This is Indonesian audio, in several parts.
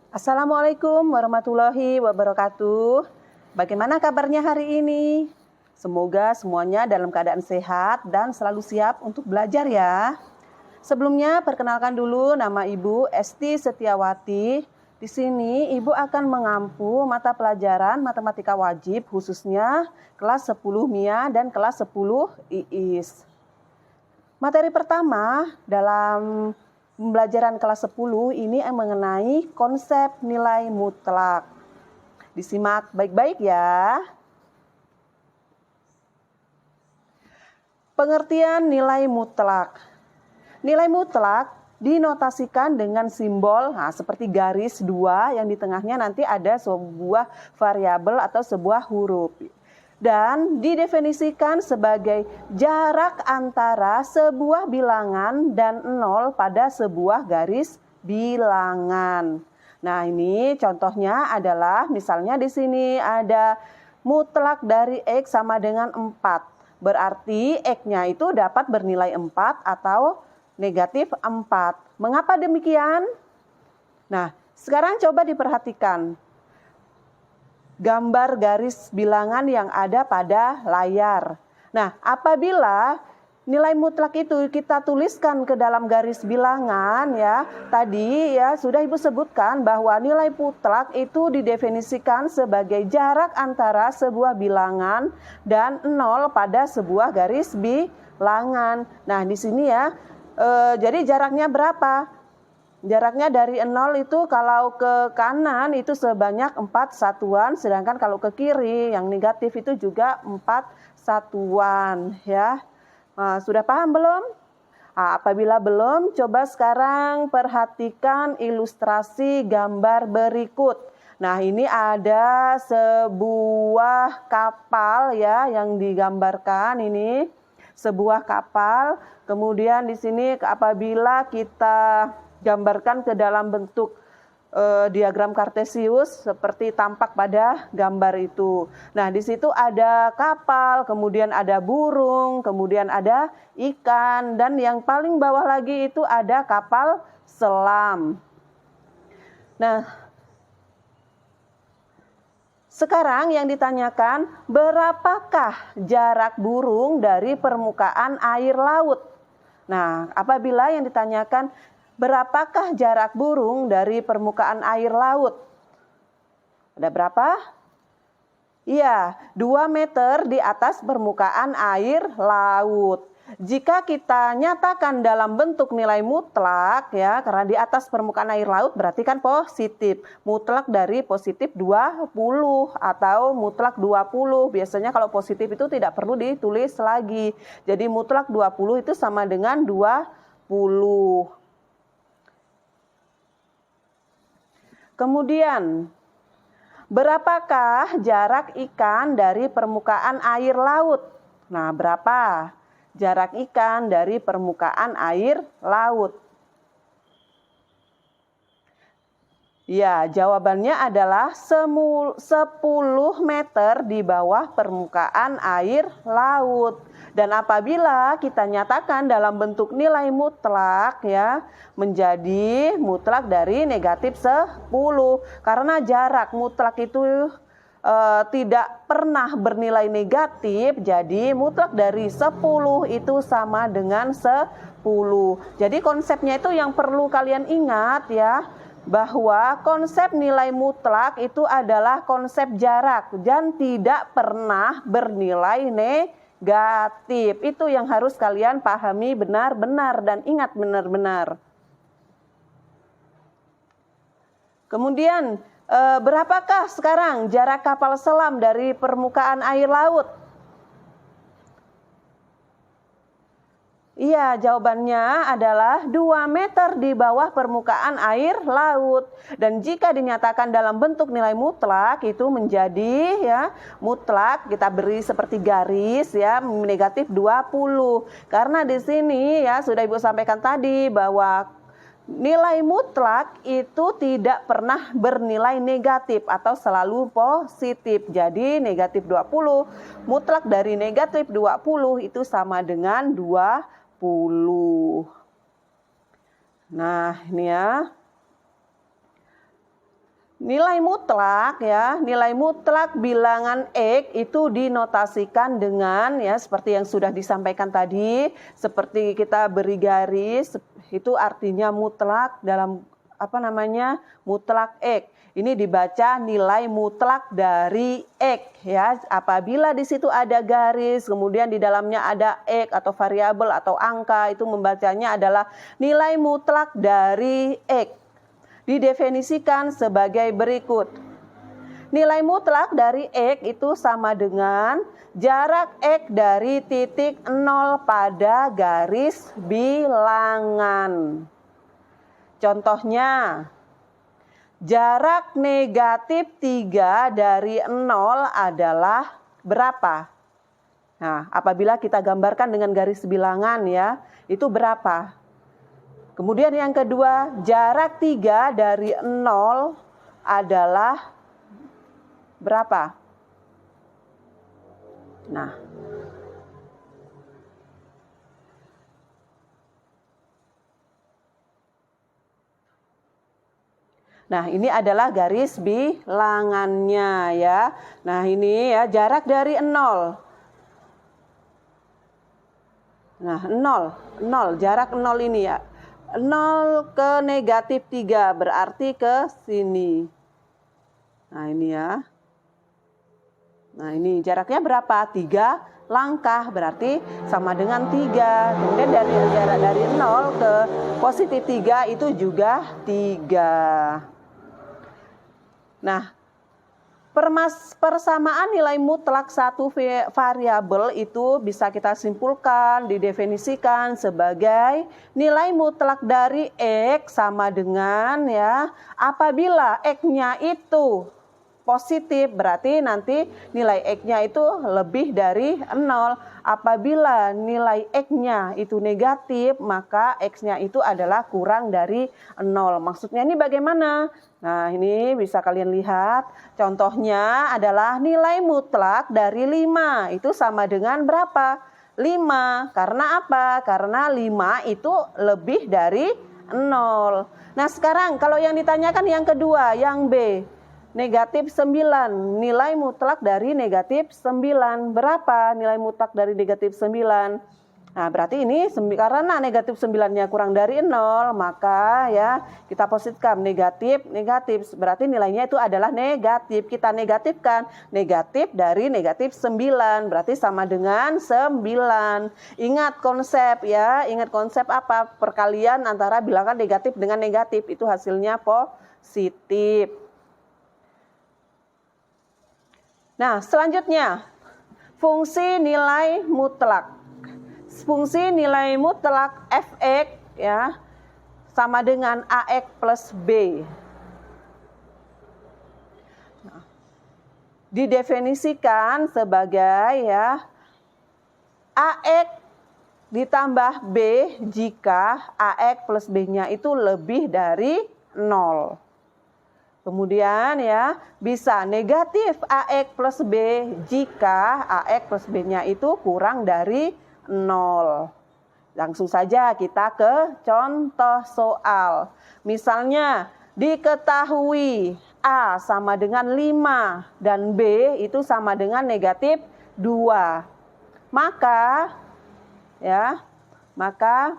Assalamualaikum warahmatullahi wabarakatuh. Bagaimana kabarnya hari ini? Semoga semuanya dalam keadaan sehat dan selalu siap untuk belajar ya. Sebelumnya perkenalkan dulu, nama Ibu Esti Setiawati. Di sini Ibu akan mengampu mata pelajaran matematika wajib khususnya kelas 10 MIA dan kelas 10 IIS. Materi pertama dalam pembelajaran kelas 10 ini mengenai konsep nilai mutlak. Disimak baik-baik ya. Pengertian nilai mutlak. Nilai mutlak dinotasikan dengan simbol seperti garis 2 yang di tengahnya nanti ada sebuah variabel atau sebuah huruf. Dan didefinisikan sebagai jarak antara sebuah bilangan dan 0 pada sebuah garis bilangan. Nah, ini contohnya adalah misalnya di sini ada mutlak dari X sama dengan 4. Berarti X-nya itu dapat bernilai 4 atau negatif 4. Mengapa demikian? Nah, sekarang coba diperhatikan gambar garis bilangan yang ada pada layar. Nah, apabila nilai mutlak itu kita tuliskan ke dalam garis bilangan ya, tadi ya sudah Ibu sebutkan bahwa nilai mutlak itu didefinisikan sebagai jarak antara sebuah bilangan dan 0 pada sebuah garis bilangan. Nah, di sini ya, jadi jaraknya berapa? Jaraknya dari 0 itu kalau ke kanan itu sebanyak 4 satuan, sedangkan kalau ke kiri yang negatif itu juga 4 satuan ya. Nah, sudah paham belum? Nah, apabila belum, coba sekarang perhatikan ilustrasi gambar berikut. Nah, ini ada sebuah kapal ya yang digambarkan ini. Sebuah kapal, kemudian di sini apabila kita gambarkan ke dalam bentuk diagram kartesius seperti tampak pada gambar itu. Nah, di situ ada kapal, kemudian ada burung, kemudian ada ikan, dan yang paling bawah lagi itu ada kapal selam. Nah, sekarang yang ditanyakan, berapakah jarak burung dari permukaan air laut? Nah, apabila yang ditanyakan berapakah jarak burung dari permukaan air laut? Ada berapa? Iya, 2 meter di atas permukaan air laut. Jika kita nyatakan dalam bentuk nilai mutlak ya, karena di atas permukaan air laut berarti kan positif. Mutlak dari positif 20 atau mutlak 20. Biasanya kalau positif itu tidak perlu ditulis lagi. Jadi mutlak 20 itu sama dengan 20. Kemudian, berapakah jarak ikan dari permukaan air laut? Nah, berapa jarak ikan dari permukaan air laut? Ya, jawabannya adalah 10 meter di bawah permukaan air laut. Dan apabila kita nyatakan dalam bentuk nilai mutlak ya, menjadi mutlak dari negatif 10. Karena jarak mutlak itu tidak pernah bernilai negatif, jadi mutlak dari 10 itu sama dengan 10. Jadi konsepnya itu yang perlu kalian ingat ya, bahwa konsep nilai mutlak itu adalah konsep jarak dan tidak pernah bernilai negatif. Itu yang harus kalian pahami benar-benar dan ingat benar-benar. Kemudian, berapakah sekarang jarak kapal selam dari permukaan air laut? Iya, jawabannya adalah 2 meter di bawah permukaan air laut. Dan jika dinyatakan dalam bentuk nilai mutlak itu menjadi ya mutlak, kita beri seperti garis ya, negatif 20. Karena di sini ya sudah Ibu sampaikan tadi bahwa nilai mutlak itu tidak pernah bernilai negatif atau selalu positif. Jadi negatif 20 mutlak dari negatif 20 itu sama dengan 20. Nah, ini ya. Nilai mutlak ya, nilai mutlak bilangan X itu dinotasikan dengan ya seperti yang sudah disampaikan tadi, seperti kita beri garis itu artinya mutlak dalam mutlak X. Ini dibaca nilai mutlak dari X ya. Apabila di situ ada garis, kemudian di dalamnya ada X atau variabel atau angka, itu membacanya adalah nilai mutlak dari X. Didefinisikan sebagai berikut. Nilai mutlak dari X itu sama dengan jarak X dari titik 0 pada garis bilangan. Contohnya, jarak negatif 3 dari 0 adalah berapa? Nah, apabila kita gambarkan dengan garis bilangan ya, itu berapa? Kemudian yang kedua, jarak 3 dari 0 adalah berapa? Nah, ini adalah garis bilangannya ya. Nah, ini ya jarak dari 0. Nah, 0, jarak 0 ini ya. 0 ke negatif 3 berarti ke sini. Nah ini ya. Nah ini jaraknya berapa? 3 langkah berarti sama dengan 3. Kemudian dari jarak dari 0 ke positif 3 itu juga 3. Nah persamaan nilai mutlak satu variabel itu bisa kita simpulkan, didefinisikan sebagai nilai mutlak dari X sama dengan ya, apabila X-nya itu positif berarti nanti nilai X-nya itu lebih dari 0. Apabila nilai X-nya itu negatif, maka X-nya itu adalah kurang dari 0. Maksudnya ini bagaimana? Nah ini bisa kalian lihat. Contohnya adalah nilai mutlak dari 5. Itu sama dengan berapa? 5. Karena apa? Karena 5 itu lebih dari 0. Nah sekarang kalau yang ditanyakan yang kedua, yang B. Negatif 9, nilai mutlak dari negatif 9. Berapa nilai mutlak dari negatif 9? Nah berarti ini karena negatif 9-nya kurang dari 0, maka ya kita posisikan negatif. Berarti nilainya itu adalah negatif. Kita negatifkan negatif dari negatif 9, berarti sama dengan 9. Ingat konsep ya, ingat konsep apa? Perkalian antara bilangan negatif dengan negatif, itu hasilnya positif. Nah, selanjutnya fungsi nilai mutlak. Fungsi nilai mutlak fx ya sama dengan ax plus b. Nah, didefinisikan sebagai ya ax ditambah b jika ax plus b-nya itu lebih dari 0. Kemudian ya bisa negatif AX plus B jika AX plus B-nya itu kurang dari 0. Langsung saja kita ke contoh soal. Misalnya diketahui A sama dengan 5 dan B itu sama dengan negatif 2. Maka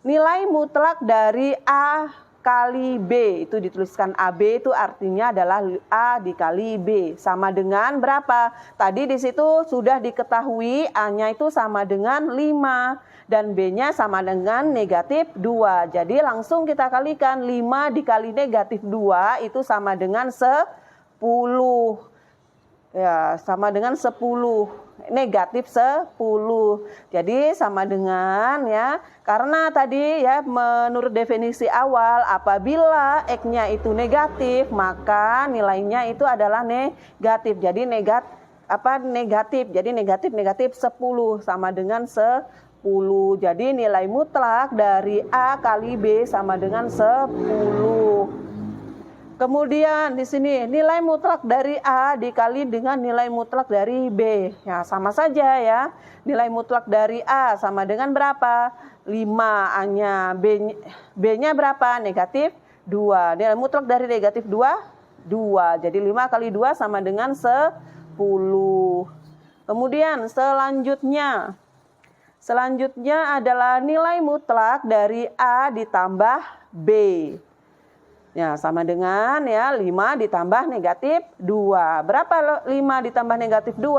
nilai mutlak dari A kali B itu dituliskan AB itu artinya adalah A dikali B sama dengan berapa? Tadi di situ sudah diketahui A-nya itu sama dengan 5 dan B-nya sama dengan negatif 2. Jadi langsung kita kalikan 5 dikali negatif 2 itu sama dengan 10. Ya, sama dengan 10. Negatif 10. Jadi sama dengan ya, karena tadi ya menurut definisi awal apabila X-nya itu negatif maka nilainya itu adalah negatif. Jadi negatif. Jadi negatif 10 sama dengan 10. Jadi nilai mutlak dari A kali B sama dengan 10. Kemudian di sini nilai mutlak dari A dikali dengan nilai mutlak dari B. Ya, sama saja ya. Nilai mutlak dari A sama dengan berapa? 5 A-nya. B-nya berapa? Negatif 2. Nilai mutlak dari negatif 2, 2. Jadi 5 kali 2 sama dengan 10. Kemudian selanjutnya adalah nilai mutlak dari A ditambah B. Ya, sama dengan ya 5 ditambah negatif 2. Berapa 5 ditambah negatif 2?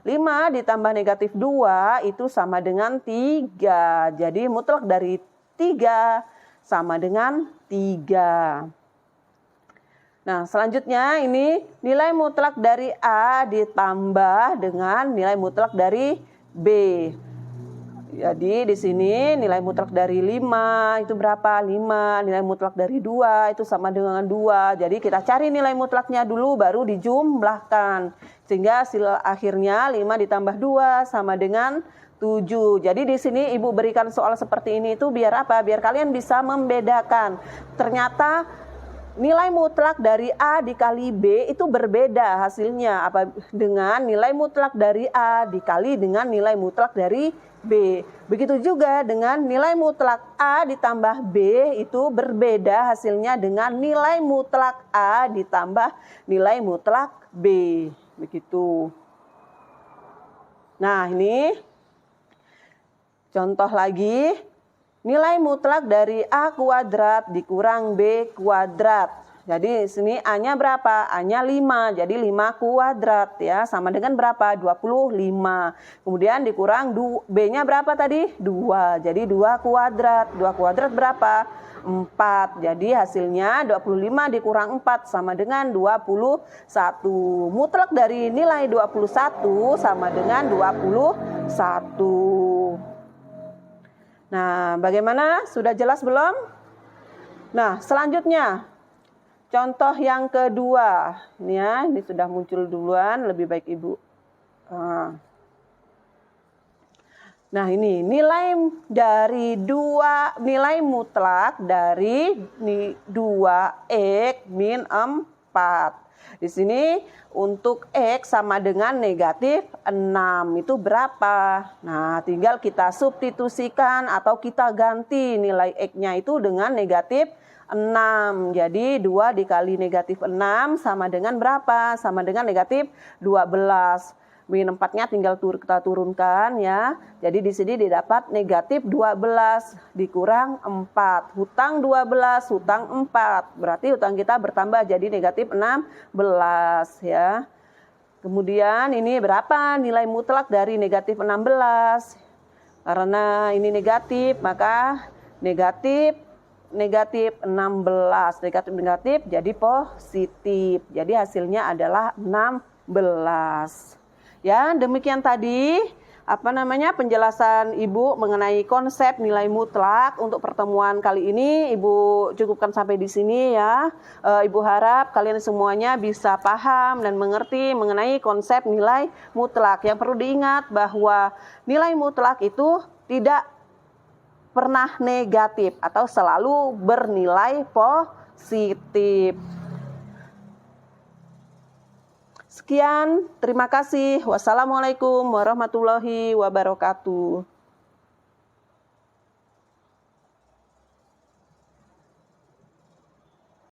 5 ditambah negatif 2 itu sama dengan 3. Jadi mutlak dari 3 sama dengan 3. Nah, selanjutnya ini nilai mutlak dari A ditambah dengan nilai mutlak dari B. Jadi di sini nilai mutlak dari 5 itu berapa? 5. Nilai mutlak dari 2 itu sama dengan 2. Jadi kita cari nilai mutlaknya dulu baru dijumlahkan. Sehingga hasil akhirnya 5 ditambah 2 sama dengan 7. Jadi di sini Ibu berikan soal seperti ini itu biar apa? Biar kalian bisa membedakan. Ternyata nilai mutlak dari A dikali B itu berbeda hasilnya apa dengan nilai mutlak dari A dikali dengan nilai mutlak dari B. Begitu juga dengan nilai mutlak A ditambah B itu berbeda hasilnya dengan nilai mutlak A ditambah nilai mutlak B. Begitu. Nah, ini contoh lagi. Nilai mutlak dari A kuadrat dikurang B kuadrat. Jadi di sini A-nya berapa? A-nya 5. Jadi 5 kuadrat ya. Sama dengan berapa? 25. Kemudian dikurang B-nya berapa tadi? 2. Jadi 2 kuadrat. 2 kuadrat berapa? 4. Jadi hasilnya 25 dikurang 4 sama dengan 21. Mutlak dari nilai 21 sama dengan 21. Nah, bagaimana? Sudah jelas belum? Nah, selanjutnya contoh yang kedua. Ini ya, ini sudah muncul duluan, lebih baik Ibu. Nah, ini nilai mutlak dari 2x min 4. Di sini untuk X sama dengan negatif 6 itu berapa? Nah, tinggal kita substitusikan atau kita ganti nilai X-nya itu dengan negatif 6. Jadi 2 dikali negatif 6 sama dengan berapa? Sama dengan negatif 12. Min 4-nya tinggal kita turunkan ya. Jadi di sini didapat negatif 12 dikurang 4. Hutang 12, hutang 4. Berarti hutang kita bertambah jadi negatif 16 ya. Kemudian ini berapa nilai mutlak dari negatif 16? Karena ini negatif, maka negatif 16. Negatif jadi positif. Jadi hasilnya adalah 16. Ya, demikian tadi penjelasan Ibu mengenai konsep nilai mutlak. Untuk pertemuan kali ini Ibu cukupkan sampai di sini ya. Ibu harap kalian semuanya bisa paham dan mengerti mengenai konsep nilai mutlak. Yang perlu diingat bahwa nilai mutlak itu tidak pernah negatif atau selalu bernilai positif. Sekian, terima kasih. Wassalamualaikum warahmatullahi wabarakatuh.